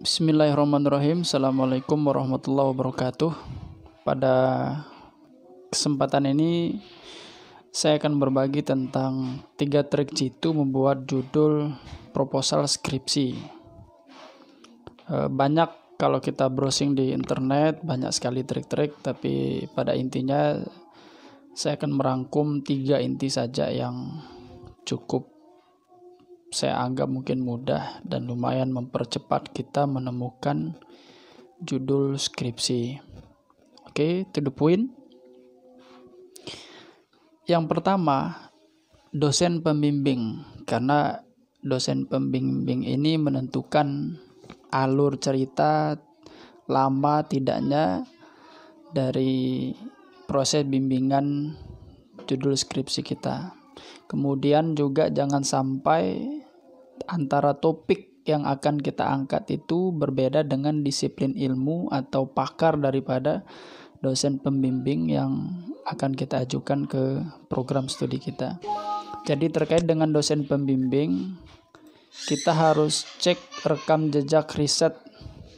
Bismillahirrahmanirrahim. Assalamualaikum warahmatullahi wabarakatuh. Pada kesempatan ini saya akan berbagi tentang 3 trik jitu membuat judul proposal skripsi. Banyak kalau kita browsing di internet, banyak sekali trik-trik, tapi pada intinya saya akan merangkum 3 inti saja yang cukup saya anggap mungkin mudah dan lumayan mempercepat kita menemukan judul skripsi. Oke, to the point. Yang pertama, dosen pembimbing. Karena dosen pembimbing ini menentukan alur cerita lama tidaknya dari proses bimbingan judul skripsi kita. Kemudian juga jangan sampai antara topik yang akan kita angkat itu berbeda dengan disiplin ilmu atau pakar daripada dosen pembimbing yang akan kita ajukan ke program studi kita. Jadi terkait dengan dosen pembimbing, kita harus cek rekam jejak riset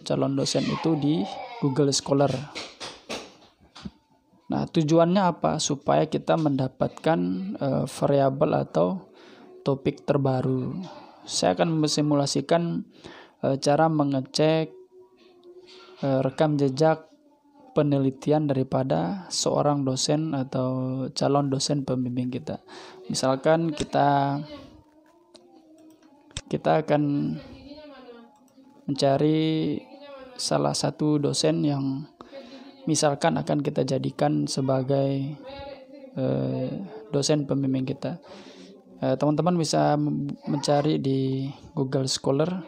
calon dosen itu di Google Scholar. Nah, tujuannya apa? Supaya kita mendapatkan variabel atau topik terbaru. Saya akan mensimulasikan cara mengecek rekam jejak penelitian daripada seorang dosen atau calon dosen pembimbing kita. Misalkan kita akan mencari salah satu dosen yang misalkan akan kita jadikan sebagai dosen pembimbing kita. Teman-teman bisa mencari di Google Scholar,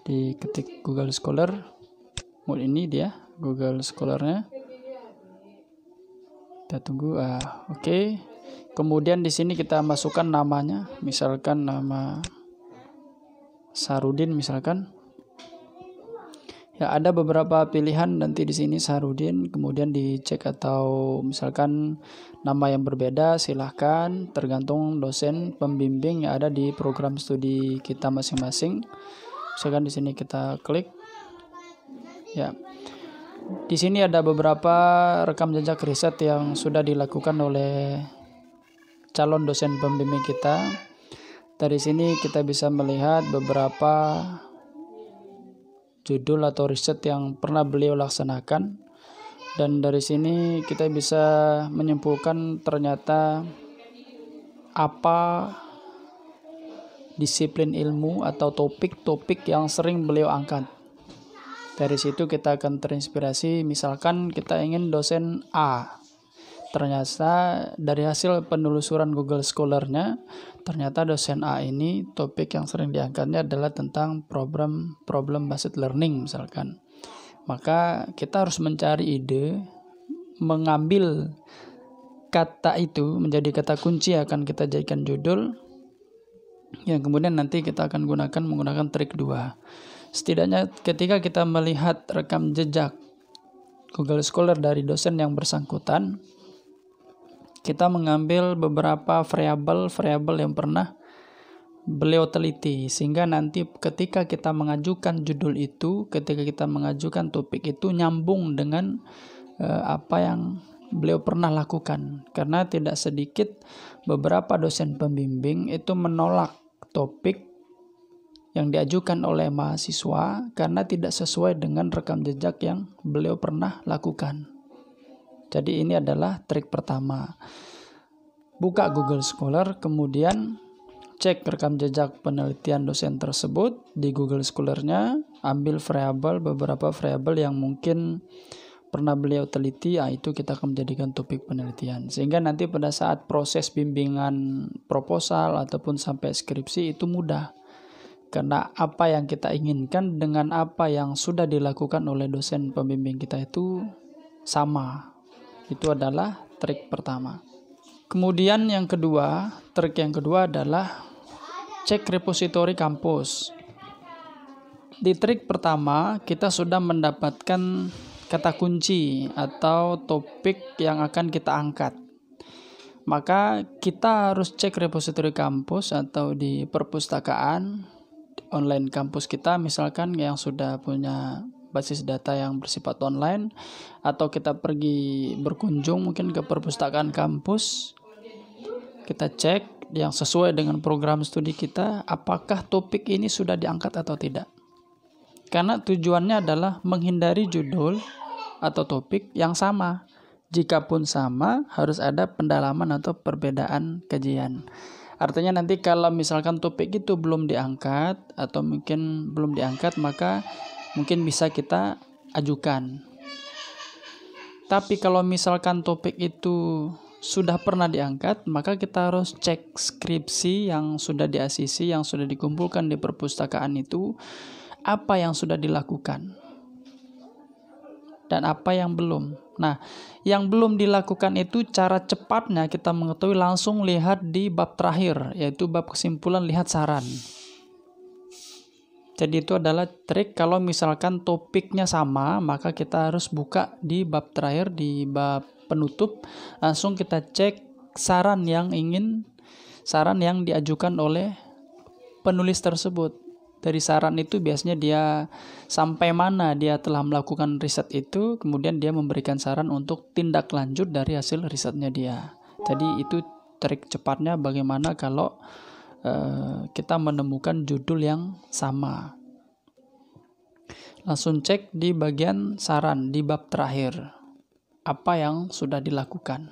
diketik Google Scholar. Ini dia Google Scholar-nya. Kita tunggu. Oke. Kemudian di sini kita masukkan namanya, misalkan nama Sarudin misalkan. Ya, ada beberapa pilihan nanti di sini Sarudin, kemudian dicek atau misalkan nama yang berbeda silahkan, tergantung dosen pembimbing yang ada di program studi kita masing-masing. Misalkan di sini kita klik. Ya. Di sini ada beberapa rekam jejak riset yang sudah dilakukan oleh calon dosen pembimbing kita. Dari sini kita bisa melihat beberapa judul atau riset yang pernah beliau laksanakan, dan dari sini kita bisa menyimpulkan ternyata apa disiplin ilmu atau topik-topik yang sering beliau angkat. Dari situ kita akan terinspirasi, misalkan kita ingin dosen A. Ternyata dari hasil penelusuran Google Scholar-nya, ternyata dosen A ini topik yang sering diangkatnya adalah tentang problem based learning misalkan. Maka kita harus mencari ide, mengambil kata itu menjadi kata kunci yang akan kita jadikan judul, yang kemudian nanti kita akan menggunakan trik 2. Setidaknya ketika kita melihat rekam jejak Google Scholar dari dosen yang bersangkutan, kita mengambil beberapa variabel yang pernah beliau teliti, sehingga nanti ketika kita mengajukan judul itu, ketika kita mengajukan topik itu nyambung dengan apa yang beliau pernah lakukan. Karena tidak sedikit beberapa dosen pembimbing itu menolak topik yang diajukan oleh mahasiswa karena tidak sesuai dengan rekam jejak yang beliau pernah lakukan. Jadi ini adalah trik pertama. Buka Google Scholar, kemudian cek rekam jejak penelitian dosen tersebut di Google Scholar-nya, ambil beberapa variabel yang mungkin pernah beliau teliti, itu kita akan menjadikan topik penelitian. Sehingga nanti pada saat proses bimbingan proposal ataupun sampai skripsi itu mudah. Karena apa yang kita inginkan dengan apa yang sudah dilakukan oleh dosen pembimbing kita itu sama. Itu adalah trik pertama. Kemudian trik yang kedua adalah cek repositori kampus. Di trik pertama kita sudah mendapatkan kata kunci atau topik yang akan kita angkat. Maka kita harus cek repositori kampus atau di perpustakaan online kampus kita, misalkan yang sudah punya basis data yang bersifat online, atau kita pergi berkunjung mungkin ke perpustakaan kampus, kita cek yang sesuai dengan program studi kita, apakah topik ini sudah diangkat atau tidak. Karena tujuannya adalah menghindari judul atau topik yang sama. Jikapun sama, harus ada pendalaman atau perbedaan kajian. Artinya nanti kalau misalkan topik itu belum diangkat atau mungkin belum diangkat, maka mungkin bisa kita ajukan. Tapi kalau misalkan topik itu sudah pernah diangkat, maka kita harus cek skripsi yang sudah di-ACC, yang sudah dikumpulkan di perpustakaan itu, apa yang sudah dilakukan dan apa yang belum. Nah, yang belum dilakukan itu cara cepatnya kita mengetahui langsung lihat di bab terakhir, yaitu bab kesimpulan, lihat saran. Jadi itu adalah trik. Kalau misalkan topiknya sama, maka kita harus buka di bab terakhir, di bab penutup, langsung kita cek saran yang diajukan oleh penulis tersebut. Dari saran itu biasanya dia sampai mana dia telah melakukan riset itu, kemudian dia memberikan saran untuk tindak lanjut dari hasil risetnya dia. Jadi itu trik cepatnya bagaimana kalau kita menemukan judul yang sama. Langsung cek di bagian saran di bab terakhir, apa yang sudah dilakukan.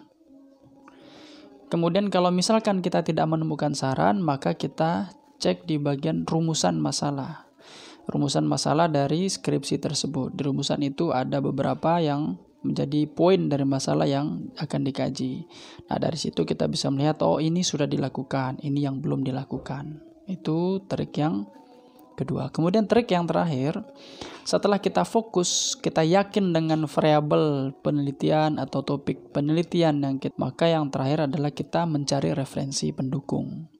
Kemudian kalau misalkan kita tidak menemukan saran, maka kita cek di bagian rumusan masalah. Rumusan masalah dari skripsi tersebut. Di rumusan itu ada beberapa yang menjadi poin dari masalah yang akan dikaji. Nah, dari situ kita bisa melihat, oh ini sudah dilakukan, ini yang belum dilakukan. Itu trik yang kedua. Kemudian trik yang terakhir, setelah kita fokus, kita yakin dengan variabel penelitian atau topik penelitian maka yang terakhir adalah kita mencari referensi pendukung.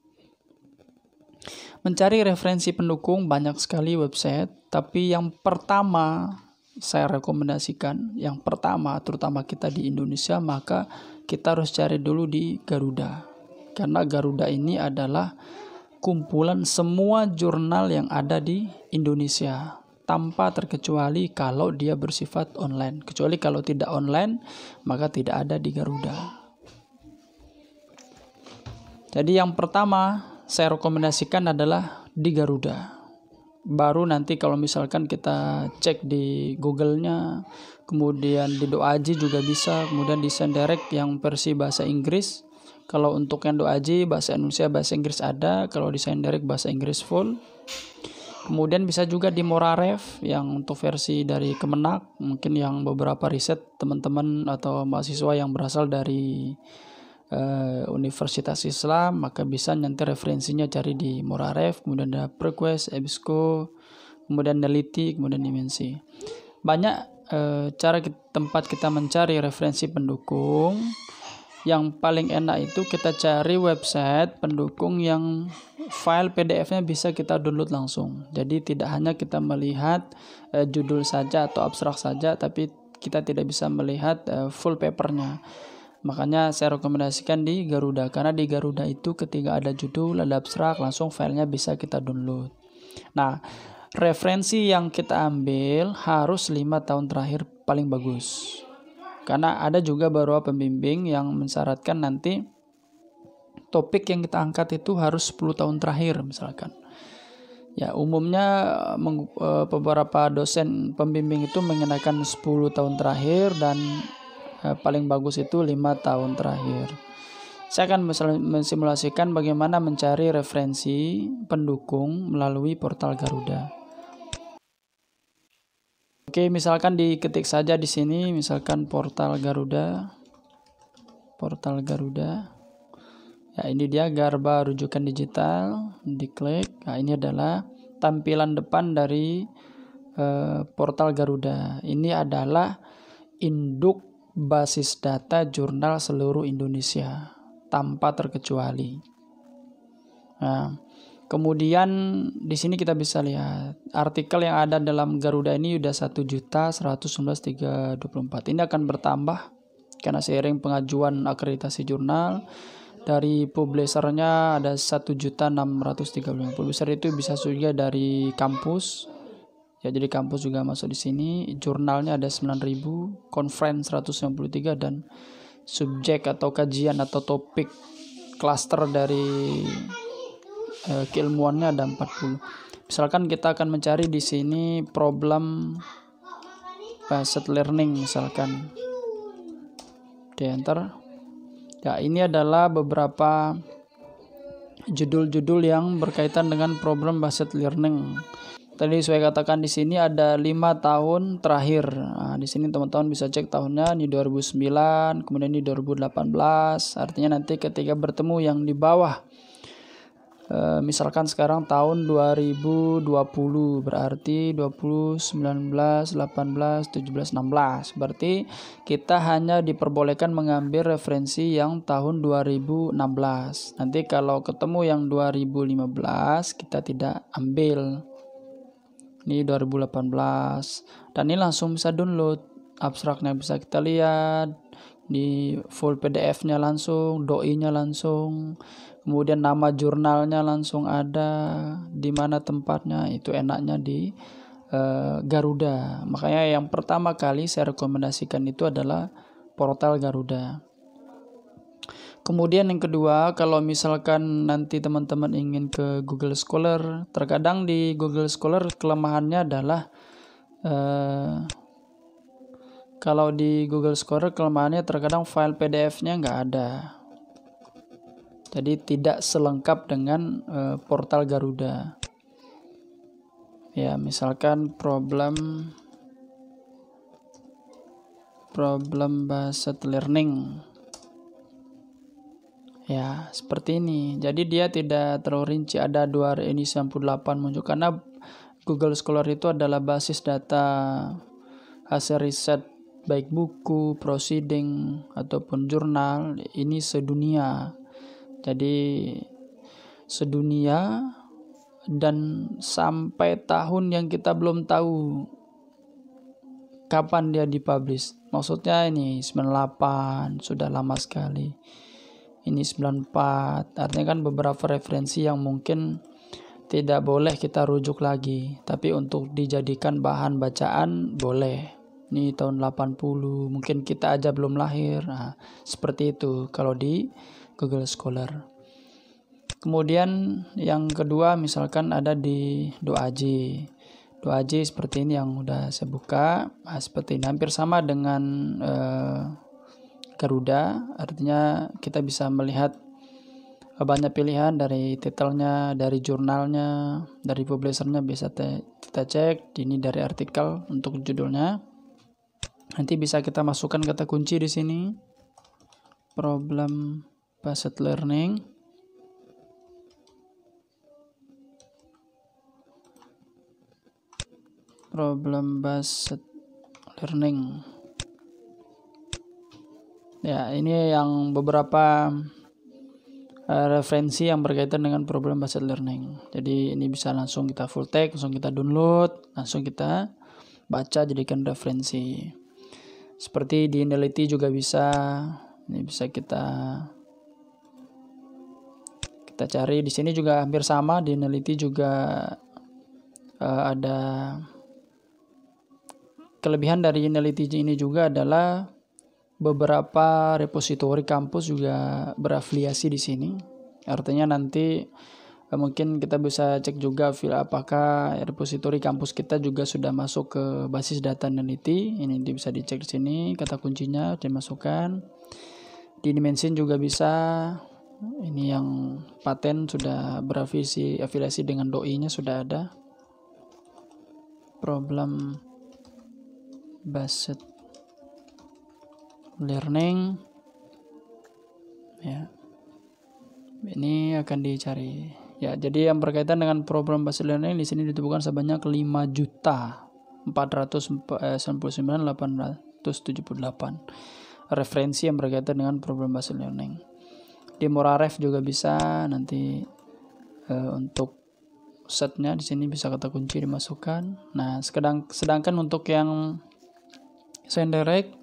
Mencari referensi pendukung banyak sekali website, tapi yang pertama saya rekomendasikan, yang pertama terutama kita di Indonesia, maka kita harus cari dulu di Garuda. Karena Garuda ini adalah kumpulan semua jurnal yang ada di Indonesia, tanpa terkecuali kalau dia bersifat online. Kecuali kalau tidak online, maka tidak ada di Garuda. Jadi yang pertama saya rekomendasikan adalah di Garuda. Baru nanti kalau misalkan kita cek di Google-nya, kemudian di Doaji juga bisa, kemudian di Sendirect yang versi bahasa Inggris. Kalau untuk yang Doaji bahasa Indonesia, bahasa Inggris ada, kalau di Sendirect bahasa Inggris full. Kemudian bisa juga di Morarev yang untuk versi dari Kemenak, mungkin yang beberapa riset teman-teman atau mahasiswa yang berasal dari Universitas Islam, maka bisa nanti referensinya cari di Morarev, kemudian ada ProQuest, EBSCO, kemudian Neliti, kemudian Dimensi. Banyak tempat kita mencari referensi pendukung. Yang paling enak itu kita cari website pendukung yang file PDF-nya bisa kita download langsung. Jadi tidak hanya kita melihat judul saja atau abstrak saja, tapi kita tidak bisa melihat full papernya. Makanya saya rekomendasikan di Garuda, karena di Garuda itu ketika ada judul, ada abstrak, langsung filenya bisa kita download. Nah, referensi yang kita ambil harus 5 tahun terakhir paling bagus. Karena ada juga beberapa pembimbing yang mensyaratkan nanti topik yang kita angkat itu harus 10 tahun terakhir misalkan. Ya, umumnya beberapa dosen pembimbing itu mengenakan 10 tahun terakhir dan paling bagus itu 5 tahun terakhir. Saya akan mensimulasikan bagaimana mencari referensi pendukung melalui portal Garuda. Oke, misalkan diketik saja di sini, misalkan portal Garuda. Ya, ini dia Garba rujukan digital, diklik. Nah, ini adalah tampilan depan dari portal Garuda. Ini adalah induk basis data jurnal seluruh Indonesia tanpa terkecuali. Nah, kemudian di sini kita bisa lihat artikel yang ada dalam Garuda ini sudah 1.119.324. Ini akan bertambah karena seiring pengajuan akreditasi jurnal. Dari publishernya ada 1.630.000. Publisher itu bisa juga dari kampus. Ya, jadi kampus juga masuk di sini. Jurnalnya ada 9.000, conference 193, dan subjek atau kajian atau topik klaster dari keilmuannya ada 40. Misalkan kita akan mencari di sini problem based learning misalkan. Di enter. Ya, ini adalah beberapa judul-judul yang berkaitan dengan problem based learning. Tadi saya katakan di sini ada 5 tahun terakhir. Nah, di sini teman-teman bisa cek tahunnya, ini 2009, kemudian ini 2018. Artinya nanti ketika bertemu yang di bawah, misalkan sekarang tahun 2020, berarti 20, 19, 18, 17, 16. Berarti kita hanya diperbolehkan mengambil referensi yang tahun 2016. Nanti kalau ketemu yang 2015, kita tidak ambil. Ini 2018. Dan ini langsung bisa download. Abstraknya bisa kita lihat. Di full PDF-nya langsung, doi-nya langsung, kemudian nama jurnalnya langsung ada, di mana tempatnya, itu enaknya di Garuda. Makanya yang pertama kali saya rekomendasikan itu adalah portal Garuda. Kemudian yang kedua, kalau misalkan nanti teman-teman ingin ke Google Scholar, terkadang di Google Scholar kelemahannya adalah kalau di Google Scholar kelemahannya terkadang file PDF-nya nggak ada. Jadi tidak selengkap dengan portal Garuda. Ya, misalkan problem based learning. Ya, seperti ini. Jadi dia tidak terlalu rinci. Ada 298 muncul karena Google Scholar itu adalah basis data hasil riset baik buku, proceeding, ataupun jurnal, ini sedunia. Jadi sedunia dan sampai tahun yang kita belum tahu kapan dia dipublish. Maksudnya ini 98, sudah lama sekali. Ini 94, artinya kan beberapa referensi yang mungkin tidak boleh kita rujuk lagi. Tapi untuk dijadikan bahan bacaan boleh. Ini tahun 80, mungkin kita aja belum lahir. Nah, seperti itu kalau di Google Scholar. Kemudian yang kedua misalkan ada di Doaji. Doaji seperti ini yang udah saya buka. Nah, seperti ini hampir sama dengan Garuda. Artinya kita bisa melihat banyak pilihan dari titelnya, dari jurnalnya, dari publishernya bisa kita cek. Ini dari artikel untuk judulnya. Nanti bisa kita masukkan kata kunci di sini. Problem based learning. Problem based learning. Ya, ini yang beberapa referensi yang berkaitan dengan problem based learning. Jadi ini bisa langsung kita full text, langsung kita download, langsung kita baca jadikan referensi. Seperti di Indelity juga bisa. Ini bisa kita cari. Di sini juga hampir sama. Di Indelity juga ada kelebihan dari Indelity ini juga adalah beberapa repositori kampus juga berafiliasi di sini. Artinya nanti mungkin kita bisa cek juga apakah repositori kampus kita juga sudah masuk ke basis data Indelity. Ini bisa dicek di sini, kata kuncinya dimasukkan. Di Dimension juga bisa. Ini yang paten sudah berafiliasi dengan doi-nya sudah ada. Problem based learning. Ya. Ini akan dicari. Ya, jadi yang berkaitan dengan problem based learning di sini ditemukan sebanyak 5.499.878 referensi yang berkaitan dengan problem based learning. Di Moraref juga bisa nanti untuk setnya di sini bisa kata kunci dimasukkan. Nah, sedangkan untuk yang Senderek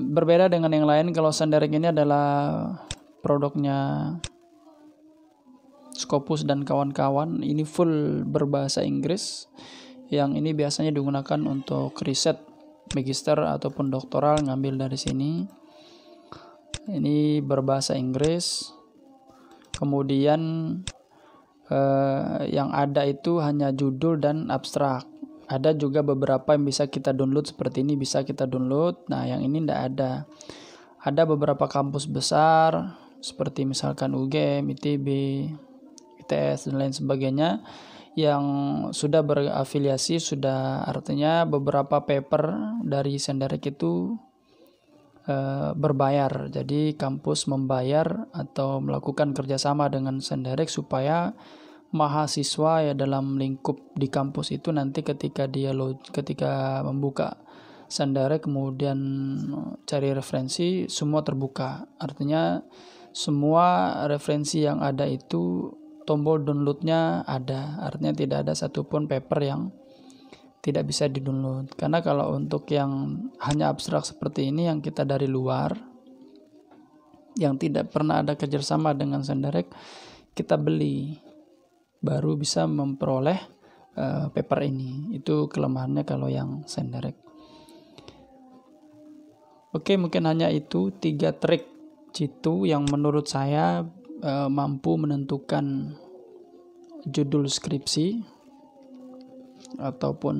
Berbeda dengan yang lain, kalau Senderek ini adalah produknya Scopus dan kawan-kawan. Ini full berbahasa Inggris. Yang ini biasanya digunakan untuk riset magister ataupun doktoral, ngambil dari sini. Ini berbahasa Inggris. Kemudian yang ada itu hanya judul dan abstrak. Ada juga beberapa yang bisa kita download, seperti ini bisa kita download. Nah, yang ini tidak ada. Ada beberapa kampus besar seperti misalkan UGM, ITB, ITS dan lain sebagainya yang sudah berafiliasi, sudah artinya beberapa paper dari Senderek itu berbayar. Jadi kampus membayar atau melakukan kerjasama dengan Senderek supaya mahasiswa ya dalam lingkup di kampus itu nanti ketika membuka Senderek kemudian cari referensi, semua terbuka. Artinya semua referensi yang ada itu tombol downloadnya ada. Artinya tidak ada satupun paper yang tidak bisa di-download. Karena kalau untuk yang hanya abstrak seperti ini yang kita dari luar, yang tidak pernah ada kerjasama dengan Senderek, kita beli baru bisa memperoleh paper ini. Itu kelemahannya kalau yang Senderek. Oke, mungkin hanya itu 3 trik jitu yang menurut saya mampu menentukan judul skripsi ataupun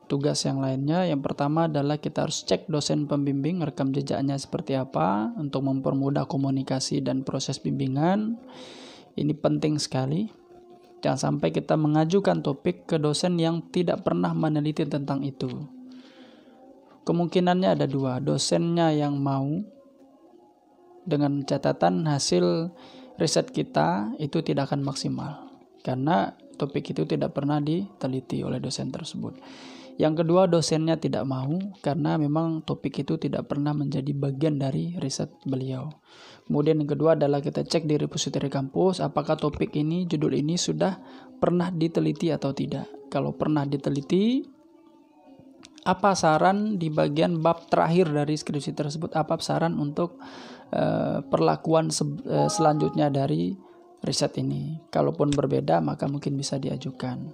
tugas yang lainnya. Yang pertama adalah kita harus cek dosen pembimbing, rekam jejaknya seperti apa untuk mempermudah komunikasi dan proses bimbingan. Ini penting sekali. Jangan sampai kita mengajukan topik ke dosen yang tidak pernah meneliti tentang itu. Kemungkinannya ada 2, dosennya yang mau dengan catatan hasil riset kita itu tidak akan maksimal karena topik itu tidak pernah diteliti oleh dosen tersebut. Yang kedua, dosennya tidak mau karena memang topik itu tidak pernah menjadi bagian dari riset beliau. Kemudian yang kedua adalah kita cek di repository kampus apakah topik ini, judul ini sudah pernah diteliti atau tidak. Kalau pernah diteliti, apa saran di bagian bab terakhir dari skripsi tersebut, apa saran untuk perlakuan selanjutnya dari riset ini. Kalaupun berbeda maka mungkin bisa diajukan.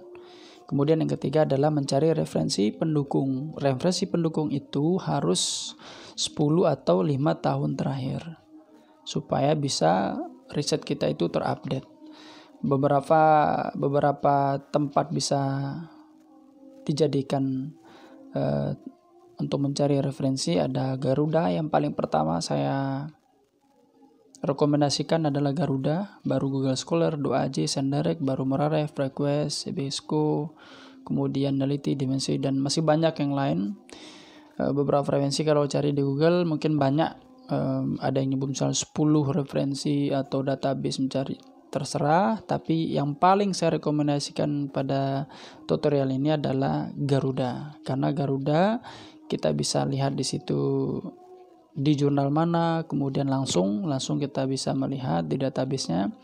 Kemudian yang ketiga adalah mencari referensi pendukung. Referensi pendukung itu harus 10 atau 5 tahun terakhir supaya bisa riset kita itu terupdate. Beberapa tempat bisa dijadikan untuk mencari referensi. Ada Garuda yang paling pertama saya rekomendasikan adalah Garuda, baru Google Scholar, DoAJ, Senderek, baru Meraref, Frequest, CBSco, kemudian Neliti, Dimensi, dan masih banyak yang lain. Beberapa referensi kalau cari di Google mungkin banyak, ada yang nyebut misalnya 10 referensi atau database, mencari terserah, tapi yang paling saya rekomendasikan pada tutorial ini adalah Garuda. Karena Garuda kita bisa lihat di situ di jurnal mana, kemudian langsung kita bisa melihat di database-nya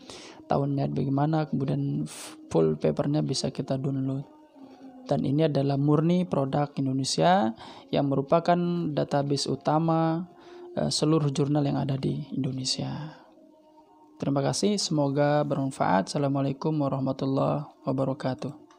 tahunnya bagaimana, kemudian full papernya bisa kita download. Dan ini adalah murni produk Indonesia yang merupakan database utama seluruh jurnal yang ada di Indonesia. Terima kasih, semoga bermanfaat. Assalamualaikum warahmatullahi wabarakatuh.